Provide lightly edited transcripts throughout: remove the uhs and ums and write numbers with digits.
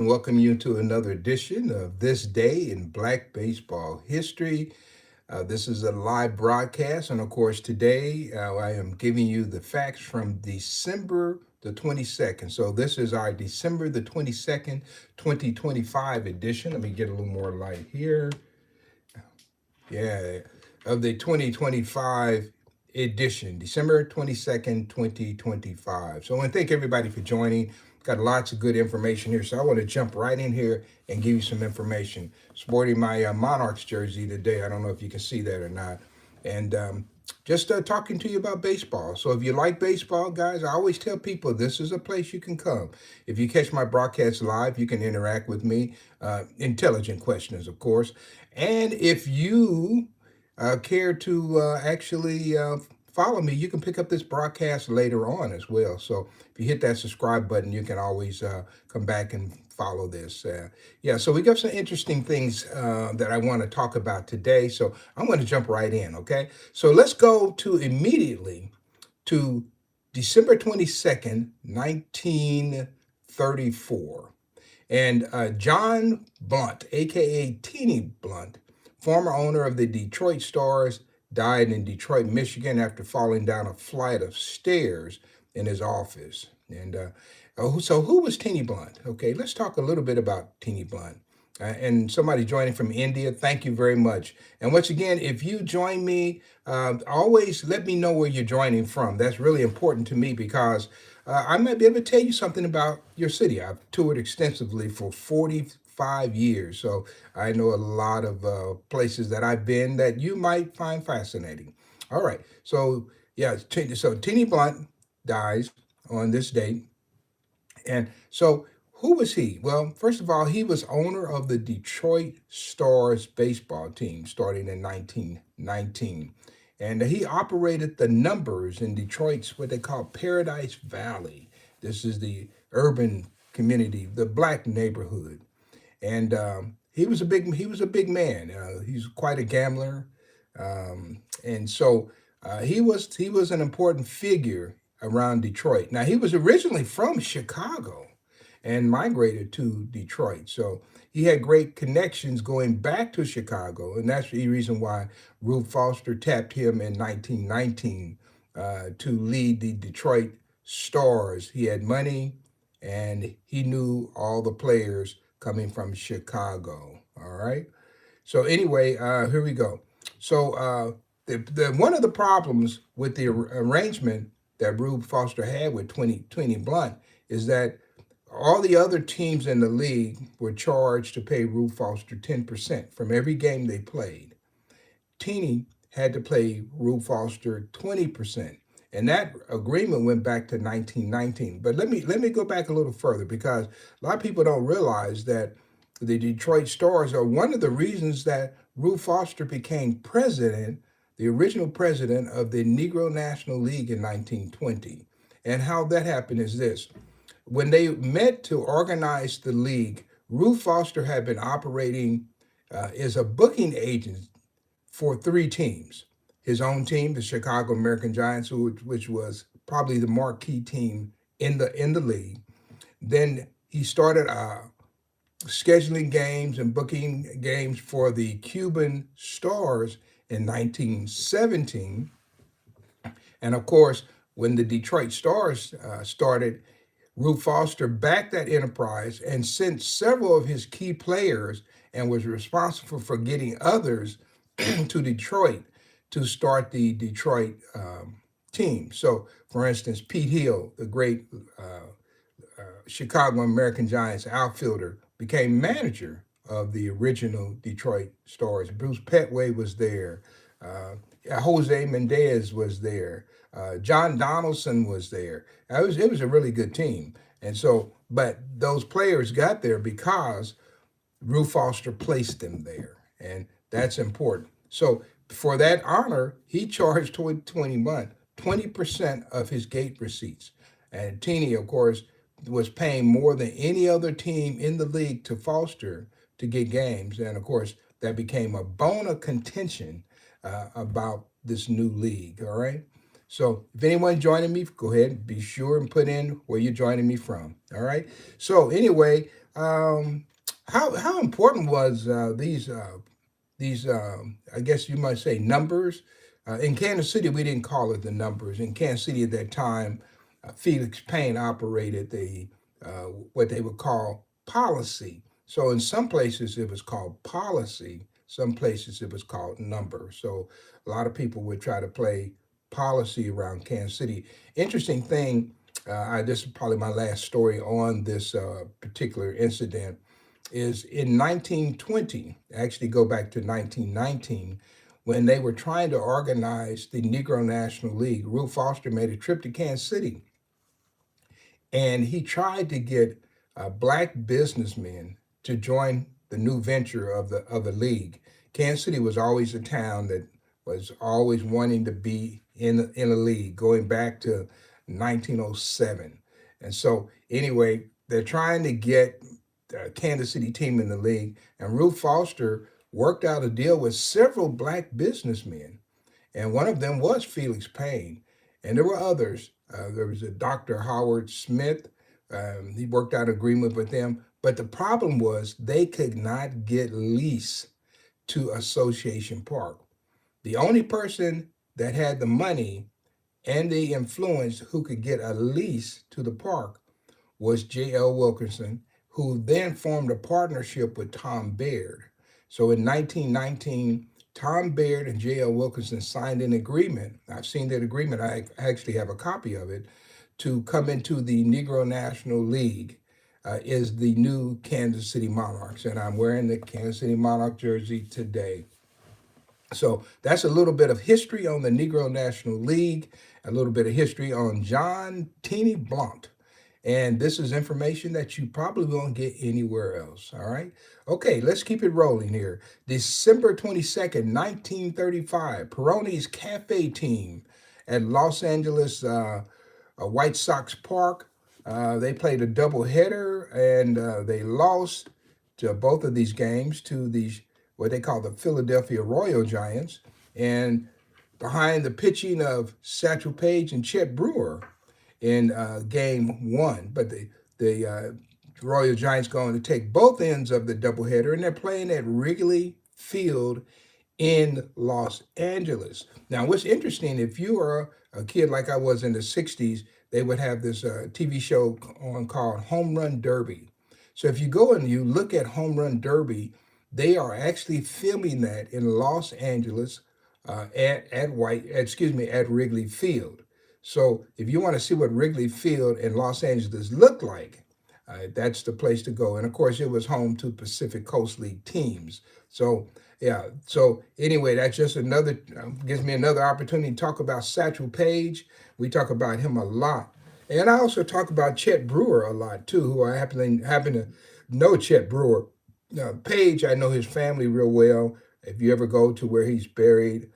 Welcome you to another edition of This Day in Black Baseball History. This is a live broadcast, and of course, today I am giving you the facts from December the 22nd. So, this is our December the 22nd, 2025 edition. Let me get a little more light here. Yeah, of the 2025 edition, December 22nd, 2025. So I want to thank everybody for joining. Got lots of good information here. So I want to jump right in here and give you some information. Sporting my Monarchs jersey today. I don't know if you can see that or not. And just talking to you about baseball. So if you like baseball, guys, I always tell people this is a place you can come. If you catch my broadcast live, you can interact with me. Intelligent questions, of course. And if you care to actually follow me, you can pick up this broadcast later on as well. So if you hit that subscribe button, you can always come back and follow this. Yeah, so we got some interesting things that I want to talk about today. So I'm going to jump right in, okay? So let's go to immediately to December 22nd, 1934. And John Blunt, aka Teeny Blunt, former owner of the Detroit Stars, died in Detroit, Michigan after falling down a flight of stairs in his office. And so, who was Teeny Blunt? Okay, let's talk a little bit about Teeny Blunt. And somebody joining from India, thank you very much. And once again, if you join me, always let me know where you're joining from. That's really important to me because I might be able to tell you something about your city. I've toured extensively for 45 years, so I know a lot of places that I've been that you might find fascinating. All right, so yeah, so Teeny Blunt dies on this date, and so who was he? Well, first of all, he was owner of the Detroit Stars baseball team starting in 1919. And he operated the numbers in Detroit's what they call Paradise Valley. This is the urban community, the black neighborhood. And he was a big man. He's quite a gambler. And so he was an important figure around Detroit. Now he was originally from Chicago and migrated to Detroit. So he had great connections going back to Chicago, and that's the reason why Rube Foster tapped him in 1919 to lead the Detroit Stars. He had money, and he knew all the players coming from Chicago. All right. So anyway, here we go. So the one of the problems with the arrangement that Rube Foster had with 2020 Blunt is that all the other teams in the league were charged to pay Rube Foster 10% from every game they played. Teeny had to pay Rube Foster 20%. And that agreement went back to 1919. But let me go back a little further because a lot of people don't realize that the Detroit Stars are one of the reasons that Rube Foster became president, the original president of the Negro National League in 1920. And how that happened is this. When they met to organize the league, Rube Foster had been operating as a booking agent for three teams. His own team, the Chicago American Giants, which was probably the marquee team in the league. Then he started scheduling games and booking games for the Cuban Stars in 1917. And of course, when the Detroit Stars started, Rube Foster backed that enterprise and sent several of his key players and was responsible for getting others to Detroit to start the Detroit team. So, for instance, Pete Hill, the great Chicago American Giants outfielder, became manager of the original Detroit Stars. Bruce Petway was there. Jose Mendez was there. John Donaldson was there. It was a really good team. And so, but those players got there because Rube Foster placed them there. And that's important. So for that honor, he charged 2021 20% of his gate receipts. And Teeny, of course, was paying more than any other team in the league to Foster to get games. And of course, that became a bone of contention about this new league. All right. So if anyone's joining me, go ahead and be sure and put in where you're joining me from. All right. So anyway, how important was these I guess you might say numbers. In Kansas City, we didn't call it the numbers. In Kansas City at that time, Felix Payne operated the what they would call policy. So in some places it was called policy, some places it was called number. So a lot of people would try to play policy around Kansas City. Interesting thing, this is probably my last story on this particular incident is in 1920, actually go back to 1919, when they were trying to organize the Negro National League. Ruth Foster made a trip to Kansas City, and he tried to get black businessmen to join the new venture of the league. Kansas City was always a town that was always wanting to be in a league, going back to 1907. And so, anyway, they're trying to get the Kansas City team in the league, and Ruth Foster worked out a deal with several black businessmen, and one of them was Felix Payne, and there were others. There was a Dr. Howard Smith. He worked out an agreement with them, but the problem was they could not get lease to Association Park. The only person that had the money and the influence who could get a lease to the park was J.L. Wilkerson, who then formed a partnership with Tom Baird. So in 1919, Tom Baird and J.L. Wilkerson signed an agreement. I've seen that agreement. I actually have a copy of it to come into the Negro National League. Is the new Kansas City Monarchs, and I'm wearing the Kansas City Monarch jersey today. So that's a little bit of history on the Negro National League, a little bit of history on John Teeny Blount. And this is information that you probably won't get anywhere else. All right. Okay, let's keep it rolling here. December 22nd, 1935, Peroni's Cafe team at Los Angeles White Sox Park. They played a doubleheader, and they lost to both of these games to these what they call the Philadelphia Royal Giants. And behind the pitching of Satchel Paige and Chet Brewer in game one. But the Royal Giants going to take both ends of the doubleheader, and they're playing at Wrigley Field in Los Angeles. Now, what's interesting, if you are a kid like I was in the 60s, they would have this TV show on called Home Run Derby. So if you go and you look at Home Run Derby, they are actually filming that in Los Angeles at Wrigley Field. So if you want to see what Wrigley Field in Los Angeles looked like, that's the place to go. And of course, it was home to Pacific Coast League teams. So yeah. So anyway, that's just another gives me another opportunity to talk about Satchel Paige. We talk about him a lot, and I also talk about Chet Brewer a lot too, who I happen to know Chet Brewer. Paige, I know his family real well. If you ever go to where he's buried,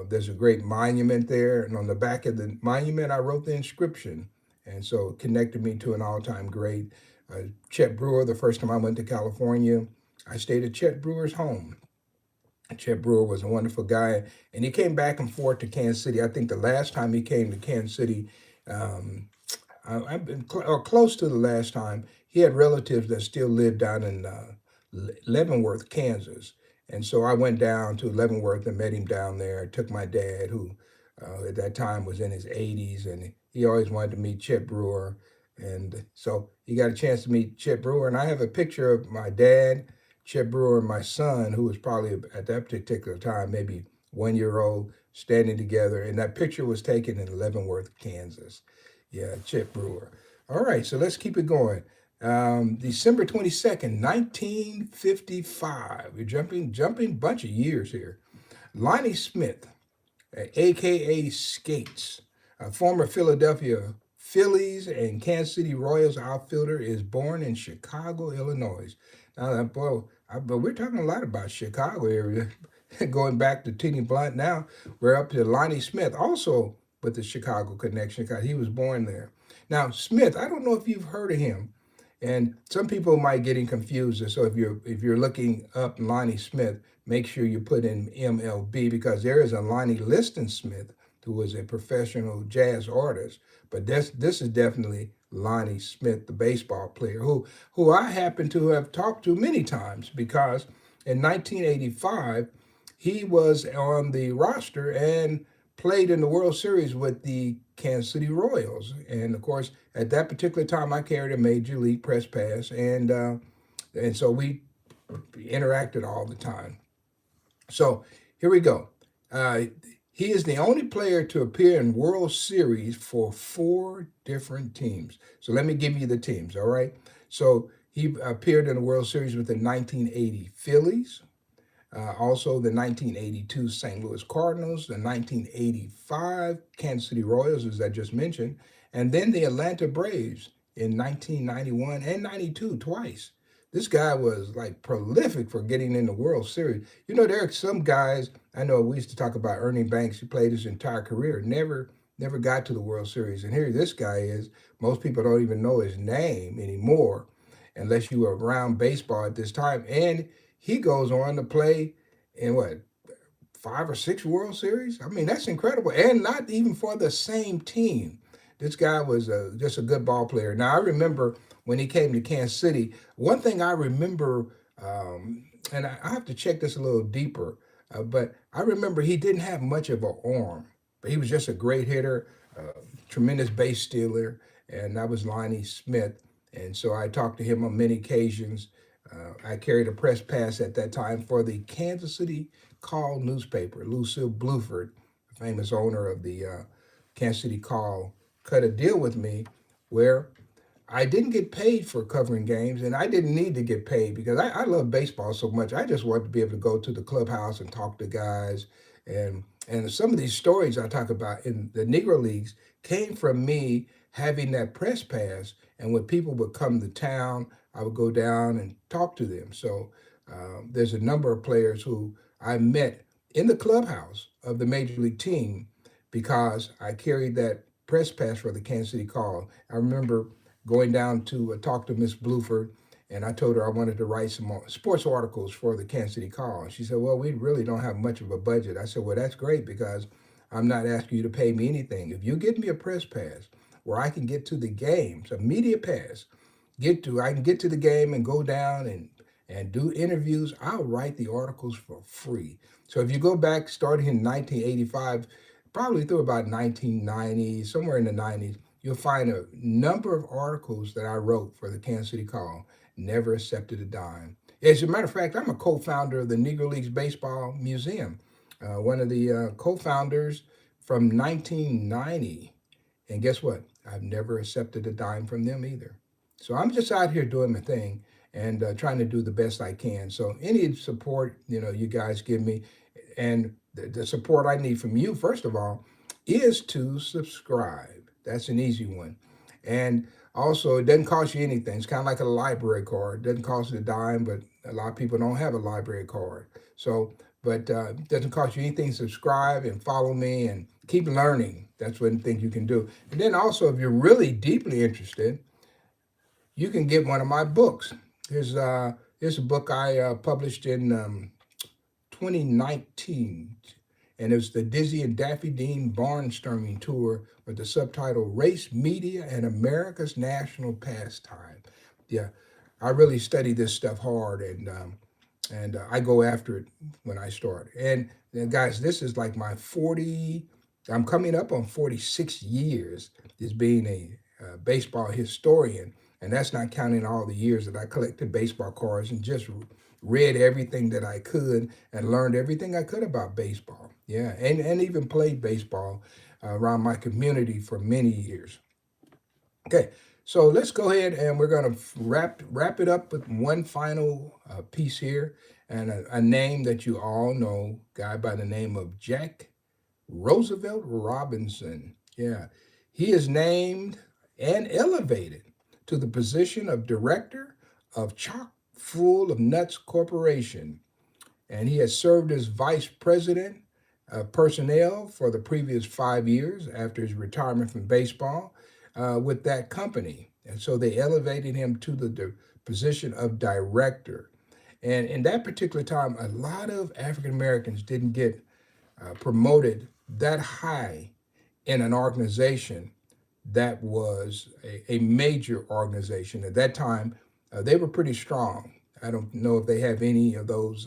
there's a great monument there, and on the back of the monument, I wrote the inscription, and so it connected me to an all-time great. Chet Brewer, the first time I went to California, I stayed at Chet Brewer's home. Chet Brewer was a wonderful guy, and he came back and forth to Kansas City. I think the last time he came to Kansas City, I've been or close to the last time, he had relatives that still lived down in Leavenworth, Kansas. And so I went down to Leavenworth and met him down there. I took my dad, who at that time was in his 80s, and he always wanted to meet Chet Brewer. And so he got a chance to meet Chet Brewer. And I have a picture of my dad, Chet Brewer, and my son, who was probably at that particular time, maybe 1 year old, standing together. And that picture was taken in Leavenworth, Kansas. Yeah, Chet Brewer. All right, so let's keep it going. December 22nd, 1955. We're jumping bunch of years here. Lonnie Smith, a.k.a. Skates, a former Philadelphia Phillies and Kansas City Royals outfielder, is born in Chicago, Illinois. Now, but we're talking a lot about Chicago area. Going back to Teeny Blount now, we're up to Lonnie Smith, also with the Chicago connection, because he was born there. Now, Smith, I don't know if you've heard of him. And some people might getting confused. So if you're looking up Lonnie Smith, make sure you put in MLB, because there is a Lonnie Liston Smith who was a professional jazz artist. But this is definitely Lonnie Smith, the baseball player, who I happen to have talked to many times because in 1985 he was on the roster and played in the World Series with the Kansas City Royals. And of course, at that particular time, I carried a major league press pass, and so we interacted all the time. So here we go. Uh, he is the only player to appear in World Series for 4 different teams. So let me give you the teams, all right? So he appeared in the World Series with the 1980 Phillies, also the 1982 St. Louis Cardinals, the 1985 Kansas City Royals, as I just mentioned, and then the Atlanta Braves in 1991 and 92 twice. This guy was like prolific for getting in the World Series. You know, there are some guys, I know we used to talk about Ernie Banks, who played his entire career, never got to the World Series. And here this guy is. Most people don't even know his name anymore unless you were around baseball at this time. And he goes on to play in what, 5 or 6 World Series? I mean, that's incredible. And not even for the same team. This guy was just a good ball player. Now, I remember when he came to Kansas City, one thing I remember, and I have to check this a little deeper, but I remember he didn't have much of an arm, but he was just a great hitter, tremendous base stealer, and that was Lonnie Smith. And so I talked to him on many occasions. I carried a press pass at that time for the Kansas City Call newspaper. Lucille Bluford, the famous owner of the Kansas City Call, cut a deal with me where I didn't get paid for covering games, and I didn't need to get paid because I love baseball so much. I just wanted to be able to go to the clubhouse and talk to guys. And some of these stories I talk about in the Negro Leagues came from me having that press pass. And when people would come to town, I would go down and talk to them. So there's a number of players who I met in the clubhouse of the major league team because I carried that press pass for the Kansas City Call. I remember going down to talk to Miss Bluford, and I told her I wanted to write some more sports articles for the Kansas City Call. And she said, well, we really don't have much of a budget. I said, well, that's great because I'm not asking you to pay me anything. If you give me a press pass where I can get to the games, a media pass, I can get to the game and go down and do interviews, I'll write the articles for free. So if you go back starting in 1985, probably through about 1990, somewhere in the 90s, you'll find a number of articles that I wrote for the Kansas City Call, never accepted a dime. As a matter of fact, I'm a co-founder of the Negro Leagues Baseball Museum, one of the co-founders from 1990. And guess what? I've never accepted a dime from them either. So I'm just out here doing my thing and trying to do the best I can. So any support, you guys give me, and the support I need from you, first of all, is to subscribe. That's an easy one. And also, it doesn't cost you anything. It's kind of like a library card. It doesn't cost you a dime, but a lot of people don't have a library card. So, but it doesn't cost you anything. Subscribe and follow me and keep learning. That's one thing you can do. And then also, if you're really deeply interested, you can get one of my books. Here's a book I published in 2019, and it was the Dizzy and Daffy Dean Barnstorming Tour with the subtitle Race, Media, and America's National Pastime. Yeah, I really study this stuff hard, and I go after it when I start. And guys, this is like I'm coming up on 46 years as being a baseball historian. And that's not counting all the years that I collected baseball cards and just read everything that I could and learned everything I could about baseball. Yeah, and even played baseball around my community for many years. Okay, so let's go ahead and we're going to wrap it up with one final piece here, and a name that you all know, a guy by the name of Jack Roosevelt Robinson. Yeah, he is named and elevated to the position of director of Chock Full of Nuts Corporation. And he has served as vice president of personnel for the previous 5 years after his retirement from baseball with that company. And so they elevated him to the position of director. And in that particular time, a lot of African Americans didn't get promoted that high in an organization that was a major organization. At that time, they were pretty strong. I don't know if they have any of those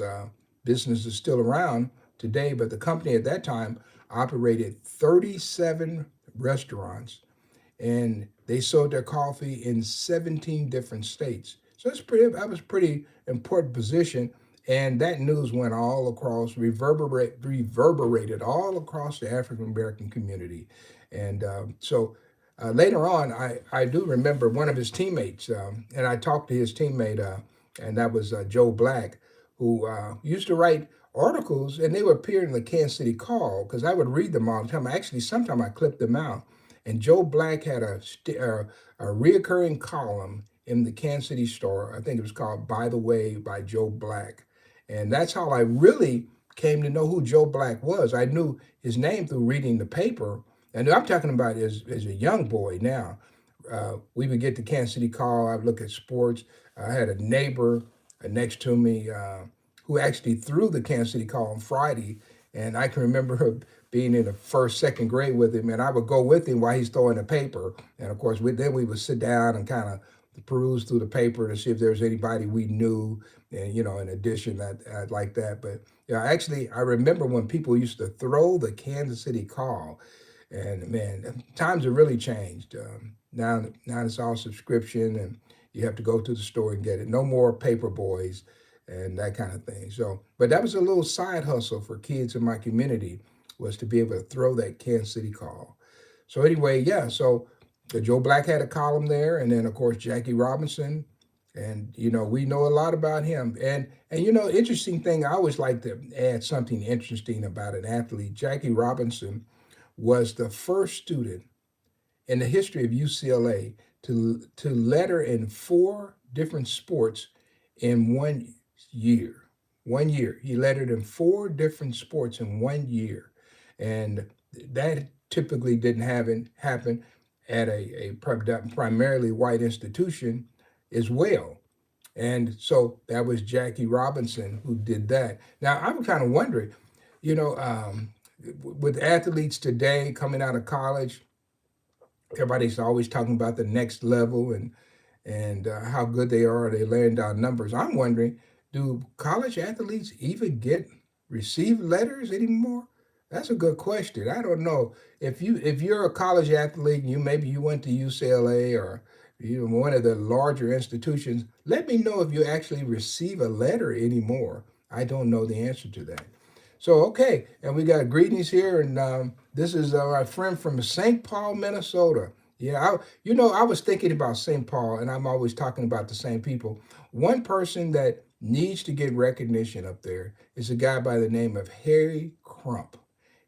businesses still around today, but the company at that time operated 37 restaurants, and they sold their coffee in 17 different states. So that was pretty important position. And that news went all across, reverberated all across the African American community. And later on, I do remember one of his teammates, and I talked to his teammate, and that was Joe Black, who used to write articles, and they would appear in the Kansas City Call because I would read them all the time. Actually, sometimes I clipped them out. And Joe Black had a reoccurring column in the Kansas City Star. I think it was called "By the Way" by Joe Black, and that's how I really came to know who Joe Black was. I knew his name through reading the paper, and I'm talking about as a young boy now. We would get the Kansas City Call. I'd look at sports. I had a neighbor next to me who actually threw the Kansas City Call on Friday, and I can remember being in the first, second grade with him, and I would go with him while he's throwing the paper. And of course, then we would sit down and kind of peruse through the paper to see if there was anybody we knew, and in addition, I'd like that. But actually, I remember when people used to throw the Kansas City Call, and man, times have really changed. Now it's all subscription, and you have to go to the store and get it. No more paper boys and that kind of thing. So, but that was a little side hustle for kids in my community, was to be able to throw that Kansas City Call. So anyway, yeah. So Joe Black had a column there, and then of course Jackie Robinson, and we know a lot about him. And interesting thing, I always like to add something interesting about an athlete. Jackie Robinson was the first student in the history of UCLA to letter in four different sports in 1 year. 1 year. He lettered in four different sports in 1 year. And that typically didn't happen at a primarily white institution as well. And so that was Jackie Robinson who did that. Now, I'm kind of wondering, with athletes today coming out of college, everybody's always talking about the next level and how good they are. They laying down numbers. I'm wondering, do college athletes even receive letters anymore? That's a good question. I don't know if you're a college athlete and maybe you went to UCLA or one of the larger institutions. Let me know if you actually receive a letter anymore. I don't know the answer to that. So, okay, and we got greetings here, and this is our friend from St. Paul, Minnesota. Yeah, I was thinking about St. Paul, and I'm always talking about the same people. One person that needs to get recognition up there is a guy by the name of Harry Crump.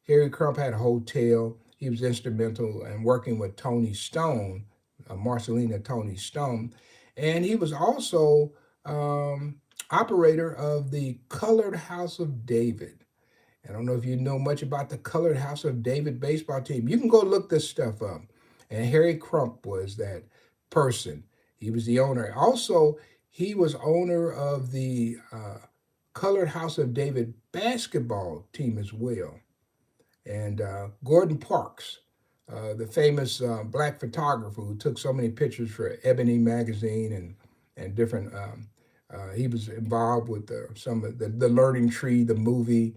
Harry Crump had a hotel. He was instrumental in working with Tony Stone, Marcelina Tony Stone, and he was also operator of the Colored House of David. I don't know if you know much about the Colored House of David baseball team. You can go look this stuff up. And Harry Crump was that person. He was the owner. Also, he was owner of the Colored House of David basketball team as well. And Gordon Parks, the famous black photographer who took so many pictures for Ebony magazine and different. He was involved with some of the Learning Tree, the movie.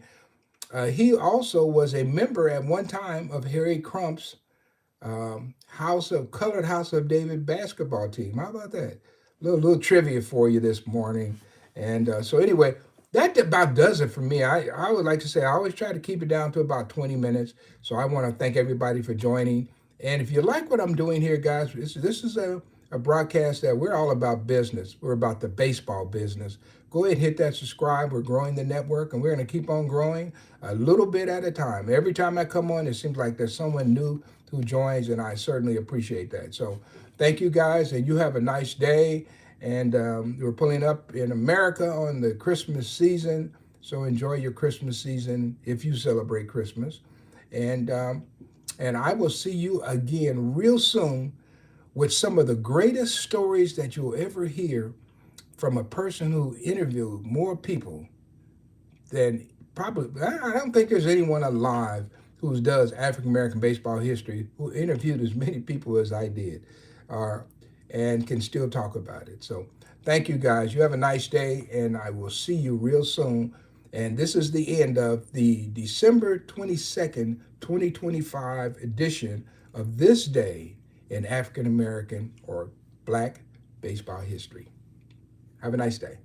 He also was a member at one time of Harry Crump's Colored House of David basketball team. How about that? Little trivia for you this morning. And so anyway, that about does it for me. I would like to say I always try to keep it down to about 20 minutes. So I want to thank everybody for joining. And if you like what I'm doing here, guys, this is a broadcast that we're all about business. We're about the baseball business. Go ahead and hit that subscribe. We're growing the network, and we're going to keep on growing a little bit at a time. Every time I come on, it seems like there's someone new who joins, and I certainly appreciate that. So thank you, guys, and you have a nice day. And we're pulling up in America on the Christmas season, so enjoy your Christmas season if you celebrate Christmas. And I will see you again real soon with some of the greatest stories that you'll ever hear from a person who interviewed more people than probably, I don't think there's anyone alive who does African American baseball history, who interviewed as many people as I did, uh, and can still talk about it. So thank you guys. You have a nice day, and I will see you real soon. And this is the end of the December 22nd, 2025 edition of This Day in African American or Black Baseball History. Have a nice day.